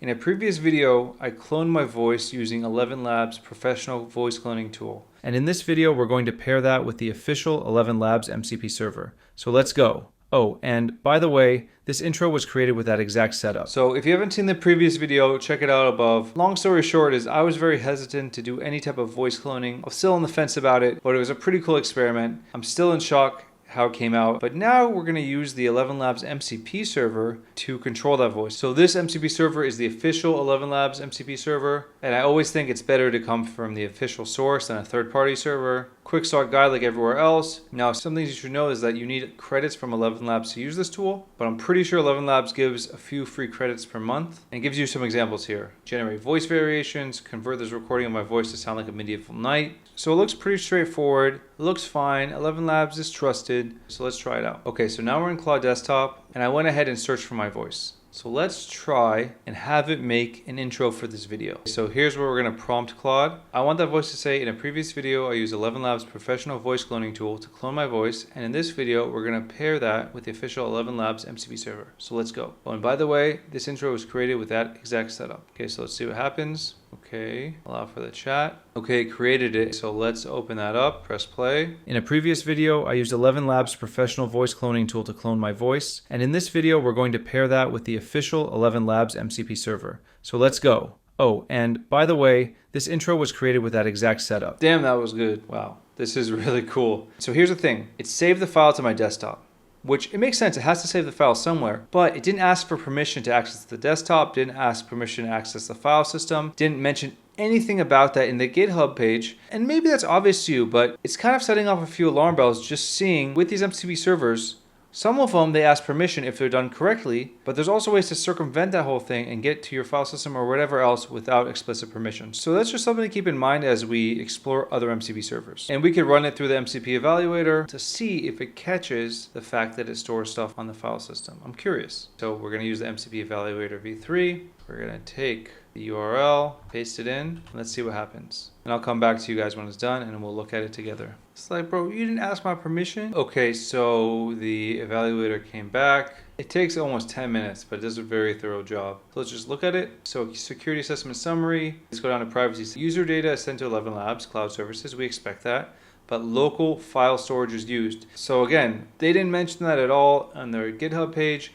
In a previous video, I cloned my voice using ElevenLabs professional voice cloning tool. And in this video, we're going to pair that with the official ElevenLabs MCP server. So let's go. Oh, and by the way, this intro was created with that exact setup. So if you haven't seen the previous video, check it out above. Long story short is I was very hesitant to do any type of voice cloning. I was still on the fence about it, but it was a pretty cool experiment. I'm still in shock how it came out, but now we're going to use the ElevenLabs MCP server to control that voice. So this MCP server is the official ElevenLabs MCP server, and I always think it's better to come from the official source than a third-party server. Quick start guide like everywhere else. Now, some things you should know is that you need credits from ElevenLabs to use this tool, but I'm pretty sure ElevenLabs gives a few free credits per month and gives you some examples here. Generate voice variations, convert this recording of my voice to sound like a medieval knight. So it looks pretty straightforward. It looks fine. ElevenLabs is trusted. So let's try it out. Okay, so now we're in Claude Desktop, and I went ahead and searched for my voice. So let's try and have it make an intro for this video. So here's where we're going to prompt Claude. I want that voice to say, in a previous video, I used ElevenLabs professional voice cloning tool to clone my voice. And in this video, we're going to pair that with the official ElevenLabs MCP server. So let's go. Oh, and by the way, this intro was created with that exact setup. Okay, so let's see what happens. Okay, allow for the chat. Okay, created it. So let's open that up, press play. In a previous video, I used ElevenLabs professional voice cloning tool to clone my voice. And in this video, we're going to pair that with the official ElevenLabs MCP server. So let's go. Oh, and by the way, this intro was created with that exact setup. Damn, that was good. Wow, this is really cool. So here's the thing. It saved the file to my desktop, which it makes sense. It has to save the file somewhere, but it didn't ask for permission to access the desktop, didn't ask permission to access the file system, didn't mention anything about that in the GitHub page. And maybe that's obvious to you, but it's kind of setting off a few alarm bells just seeing with these MCP servers. Some of them, they ask permission if they're done correctly, but there's also ways to circumvent that whole thing and get to your file system or whatever else without explicit permission. So that's just something to keep in mind as we explore other MCP servers. And we could run it through the MCP Evaluator to see if it catches the fact that it stores stuff on the file system. I'm curious. So we're going to use the MCP Evaluator v3. We're going to take the URL, paste it in, and let's see what happens. And I'll come back to you guys when it's done and we'll look at it together. It's like, bro, you didn't ask my permission? Okay, so the evaluator came back. It takes almost 10 minutes, but it does a very thorough job. So let's just look at it. So security assessment summary. Let's go down to privacy. User data is sent to ElevenLabs cloud services. We expect that. But local file storage is used. So again, they didn't mention that at all on their GitHub page.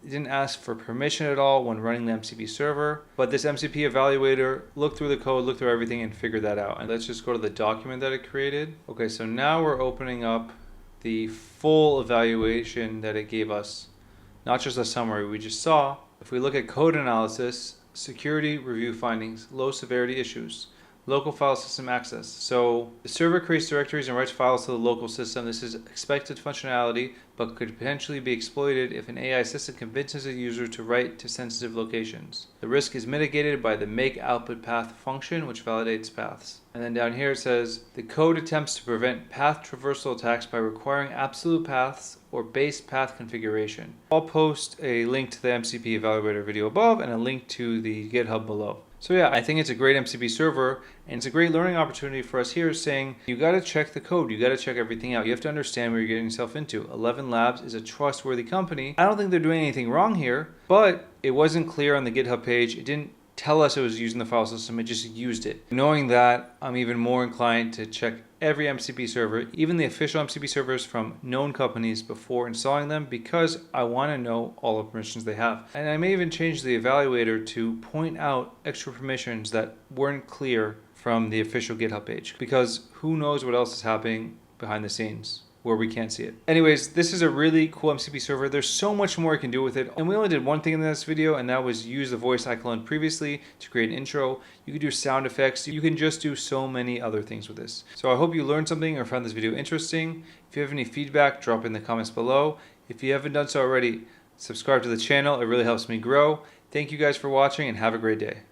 It didn't ask for permission at all when running the MCP server, but this MCP evaluator looked through the code, looked through everything, and figured that out. And let's just go to the document that it created. Okay, so now we're opening up the full evaluation that it gave us, not just a summary we just saw. If we look at code analysis, security review findings, low severity issues, local file system access. So the server creates directories and writes files to the local system. This is expected functionality, but could potentially be exploited if an AI assistant convinces a user to write to sensitive locations. The risk is mitigated by the make output path function, which validates paths. And then down here it says, the code attempts to prevent path traversal attacks by requiring absolute paths or base path configuration. I'll post a link to the MCP Evaluator video above and a link to the GitHub below. So yeah, I think it's a great MCP server, and it's a great learning opportunity for us here saying, you got to check the code, you got to check everything out. You have to understand what you're getting yourself into. ElevenLabs is a trustworthy company. I don't think they're doing anything wrong here, but it wasn't clear on the GitHub page. It didn't tell us it was using the file system, it just used it. Knowing that, I'm even more inclined to check every MCP server, even the official MCP servers from known companies before installing them, because I want to know all the permissions they have. And I may even change the evaluator to point out extra permissions that weren't clear from the official GitHub page, because who knows what else is happening behind the scenes where we can't see it. Anyways, this is a really cool MCP server. There's so much more you can do with it. And we only did one thing in this video, and that was use the voice I cloned previously to create an intro. You can do sound effects. You can just do so many other things with this. So I hope you learned something or found this video interesting. If you have any feedback, drop it in the comments below. If you haven't done so already, subscribe to the channel. It really helps me grow. Thank you guys for watching and have a great day.